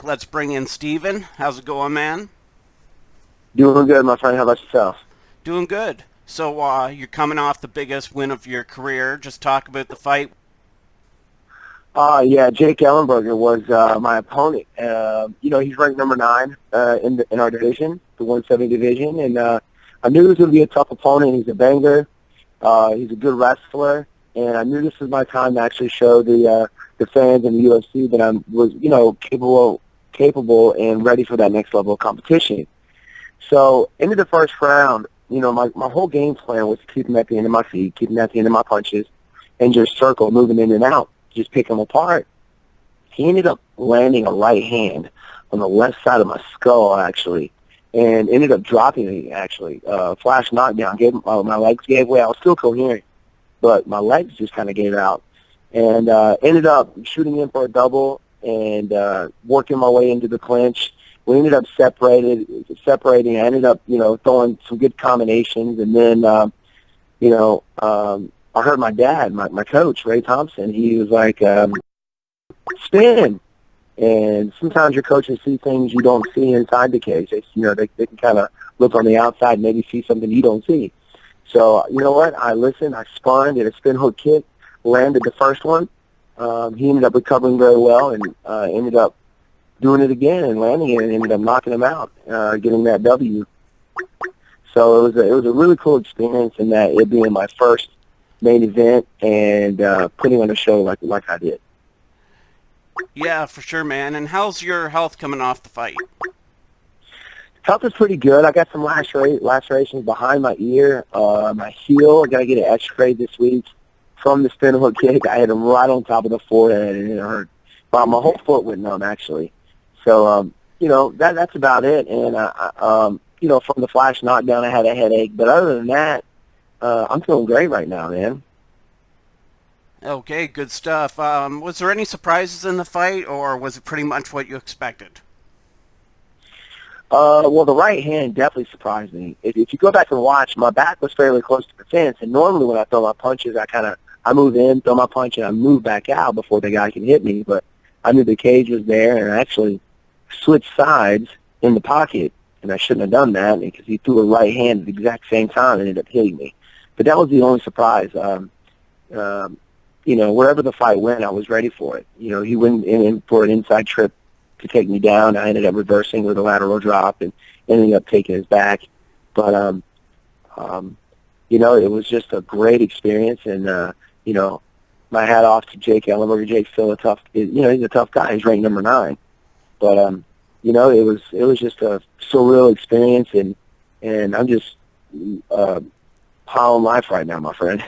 Let's bring in Steven. How's it going, man? Doing good, my friend. How about yourself? Doing good. So, you're coming off the biggest win of your career. Just talk about the fight. Yeah, Jake Ellenberger was my opponent. He's ranked number 9 in our division, the 170 division, and I knew he was going to be a tough opponent. He's a banger. He's a good wrestler, and I knew this was my time to actually show the fans in the UFC that I was, capable and ready for that next level of competition. So into the first round, my whole game plan was to keep him at the end of my feet, keep him at the end of my punches, and just circle, moving in and out, just pick him apart. He ended up landing a right hand on the left side of my skull, actually, and ended up dropping me, actually. Flash knockdown. My legs gave way. I was still coherent, but my legs just kind of gave out. And ended up shooting in for a double and working my way into the clinch. We ended up separating. I ended up, throwing some good combinations, and then, I heard my dad, my coach, Ray Thompson. He was like, "Spin." And sometimes your coaches see things you don't see inside the cage. They can kind of look on the outside and maybe see something you don't see. So you know what? I listened. I spun, did a spin hook kick, landed the first one. He ended up recovering very well and ended up doing it again and landing it and ended up knocking him out, getting that W. So it was a really cool experience in that it being my first main event and putting on a show like I did. Yeah, for sure, man. And how's your health coming off the fight? Health is pretty good. I got some lacerations behind my ear, my heel. I got to get an X-ray this week from the spin hook kick. I hit him right on top of the forehead and it hurt. But my whole foot went numb, actually. So, that's about it. And, from the flash knockdown, I had a headache. But other than that, I'm feeling great right now, man. Okay, good stuff. Was there any surprises in the fight, or was it pretty much what you expected? Well, the right hand definitely surprised me. If you go back and watch, my back was fairly close to the fence, and normally when I throw my punches, I move in, throw my punch, and I move back out before the guy can hit me. But I knew the cage was there, and I actually switched sides in the pocket, and I shouldn't have done that because he threw a right hand at the exact same time and ended up hitting me. But that was the only surprise. Wherever the fight went, I was ready for it. He went in for an inside trip to take me down. I ended up reversing with a lateral drop and ending up taking his back. But, it was just a great experience. And, my hat off to Jake Ellenberger. Jake's still he's a tough guy. He's ranked number 9. But, it was just a surreal experience. And I'm just high on life right now, my friend.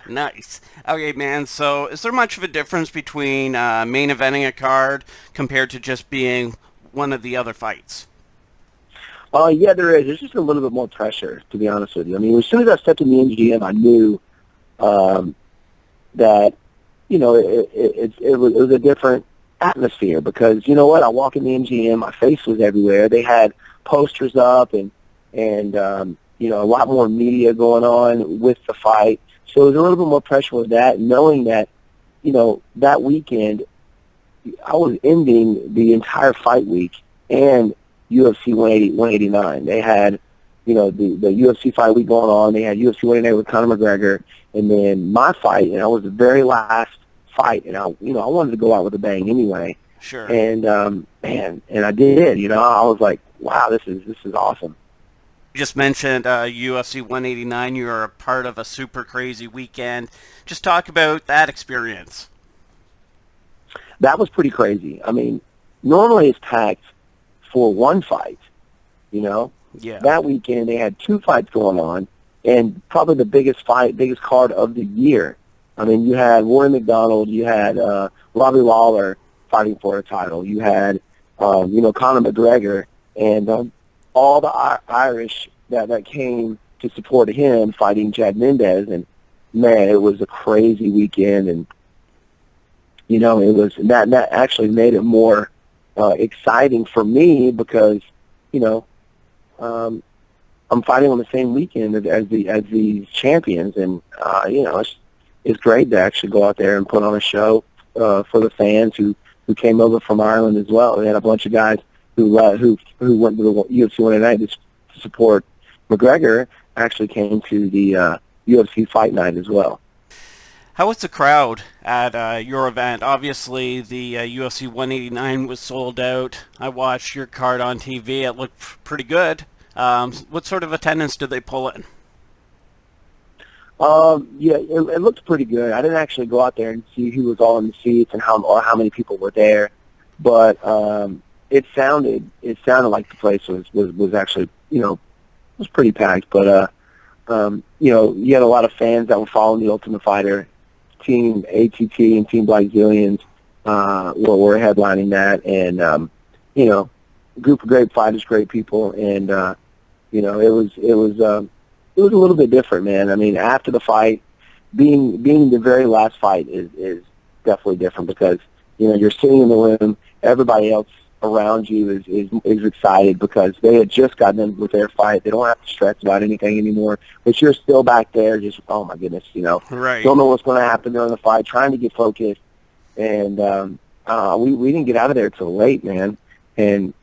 Nice. Okay, man. So, is there much of a difference between main eventing a card compared to just being one of the other fights? Yeah, there is. There's just a little bit more pressure, to be honest with you. I mean, as soon as I stepped in the MGM, I knew that, it was a different atmosphere because, you know what, I walk in the MGM, my face was everywhere. They had posters up and a lot more media going on with the fight. So there's a little bit more pressure with that, knowing that, that weekend I was ending the entire fight week and UFC 189. They had, the UFC fight week going on. They had UFC 189 with Conor McGregor, and then my fight, and I was the very last fight, and I wanted to go out with a bang anyway. Sure. And and I did. I was like, wow, this is awesome. You just mentioned UFC 189. You are a part of a super crazy weekend. Just talk about that experience. That was pretty crazy. I mean, normally it's packed for one fight, Yeah. That weekend they had 2 fights going on, and probably the biggest card of the year. I mean, you had Rory McDonald, you had Robbie Lawler fighting for a title, you had Conor McGregor, and all the Irish that came to support him fighting Chad Mendez, and man, it was a crazy weekend, and it was that actually made it more exciting for me because I'm fighting on the same weekend as the champions, and it's great to actually go out there and put on a show for the fans who who came over from Ireland as well. They had a bunch of guys who went to the UFC one night to support McGregor. Actually came to the UFC fight night as well. How was the crowd at your event? Obviously, the UFC 189 was sold out. I watched your card on TV. It looked pretty good. What sort of attendance did they pull in? Yeah, it looked pretty good. I didn't actually go out there and see who was all in the seats and how many people were there, but it sounded like the place was actually, was pretty packed. But you had a lot of fans that were following the Ultimate Fighter. Team ATT and Team Black Zillions were headlining that, and a group of great fighters, great people, and it was a little bit different, man. I mean, after the fight, being the very last fight is definitely different because you're sitting in the room, everybody else around you is excited because they had just gotten in with their fight. They don't have to stress about anything anymore, but you're still back there just, oh my goodness, Right. Don't know what's going to happen during the fight, trying to get focused, and we didn't get out of there till late, man, and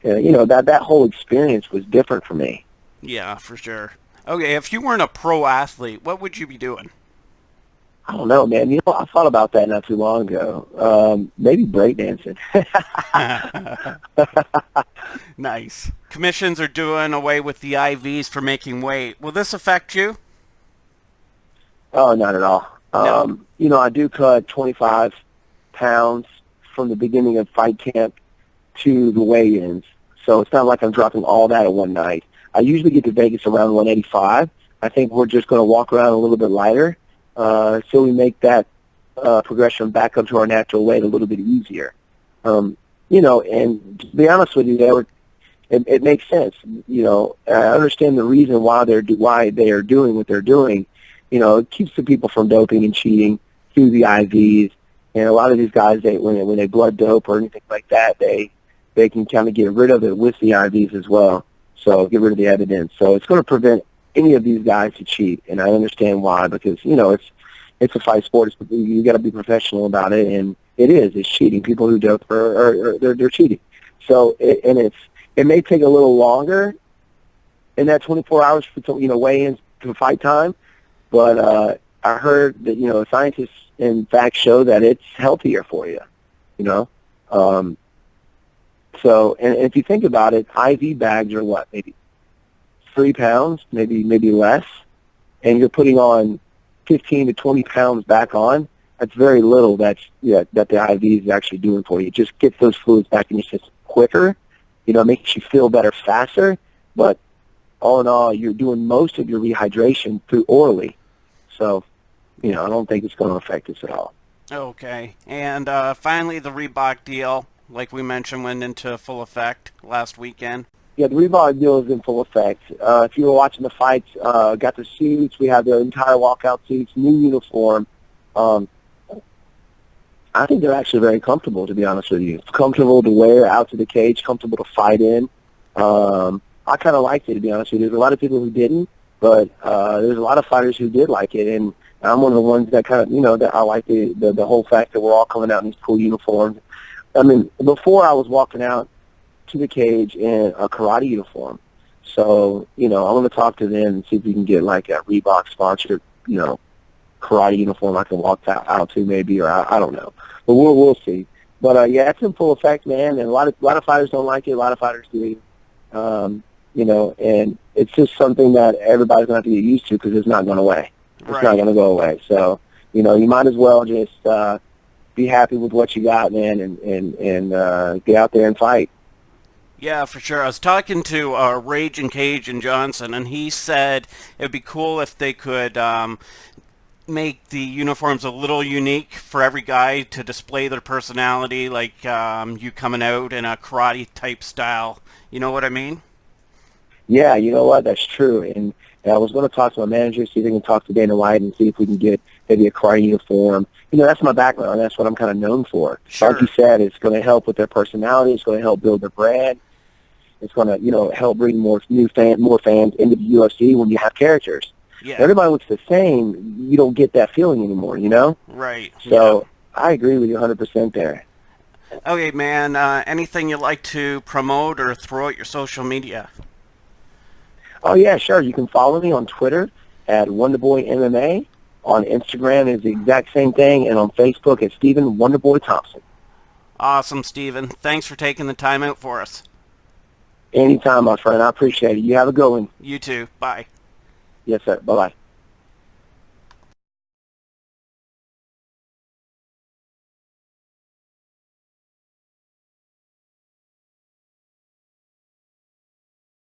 that whole experience was different for me. Yeah, for sure. Okay, if you weren't a pro athlete, what would you be doing? I don't know, man. I thought about that not too long ago. Maybe breakdancing. Nice. Commissions are doing away with the IVs for making weight. Will this affect you? Oh, not at all. No. I do cut 25 pounds from the beginning of fight camp to the weigh-ins, so it's not like I'm dropping all that at one night. I usually get to Vegas around 185. I think we're just going to walk around a little bit lighter, so we make that progression back up to our natural weight a little bit easier. And to be honest with you, it makes sense. I understand the reason why they are doing what they're doing. It keeps the people from doping and cheating through the IVs. And a lot of these guys, when they blood dope or anything like that, they can kind of get rid of it with the IVs as well. So get rid of the evidence. So it's going to prevent any of these guys to cheat, and I understand why, because it's a fight sport. You got to be professional about it, and it's cheating. People who dope they're cheating. So it may take a little longer in that 24 hours for weigh-ins to fight time, but I heard that scientists in fact show that it's healthier for you. So, and if you think about it, IV bags are what, maybe 3 pounds, maybe less, and you're putting on 15 to 20 pounds back on. That's very little. That the IV is actually doing for you. It just gets those fluids back in your system quicker. Makes you feel better faster. But all in all, you're doing most of your rehydration through orally. So, I don't think it's going to affect us at all. Okay. And finally, the Reebok deal, like we mentioned, went into full effect last weekend. Yeah, the Reebok deal is in full effect. If you were watching the fights, got the suits. We have the entire walkout suits, new uniform. I think they're actually very comfortable, to be honest with you. It's comfortable to wear out to the cage, comfortable to fight in. I kind of liked it, to be honest with you. There's a lot of people who didn't, but there's a lot of fighters who did like it, and I'm one of the ones that kind of, that I like the whole fact that we're all coming out in these cool uniforms. I mean, before I was walking out to the cage in a karate uniform. So, I'm going to talk to them and see if we can get like a Reebok sponsored, karate uniform I can walk out to maybe, or I don't know. But we'll see. But yeah, it's in full effect, man. And a lot of fighters don't like it. A lot of fighters do. And it's just something that everybody's going to have to get used to because it's not going away. It's not going to go away. So, you might as well just be happy with what you got, man, and get out there and fight. Yeah, for sure. I was talking to Rage and Cage and Johnson, and he said it would be cool if they could make the uniforms a little unique for every guy to display their personality, like you coming out in a karate-type style. You know what I mean? Yeah, you know what? That's true. And I was going to talk to my manager, see if they can talk to Dana White and see if we can get maybe a karate uniform. That's my background. That's what I'm kind of known for. Sure. Like you said, it's going to help with their personality. It's going to help build their brand. It's going to, help bring more fans into the UFC when you have characters. Yeah. Everybody looks the same. You don't get that feeling anymore, Right. So I agree with you 100% there. Okay, man. Anything you'd like to promote or throw out your social media? Oh, yeah, sure. You can follow me on Twitter at Wonderboy MMA. On Instagram is the exact same thing. And on Facebook it's Stephen Wonderboy Thompson. Awesome, Steven. Thanks for taking the time out for us. Anytime, my friend. I appreciate it. You have a good one. You too. Bye. Yes, sir. Bye-bye.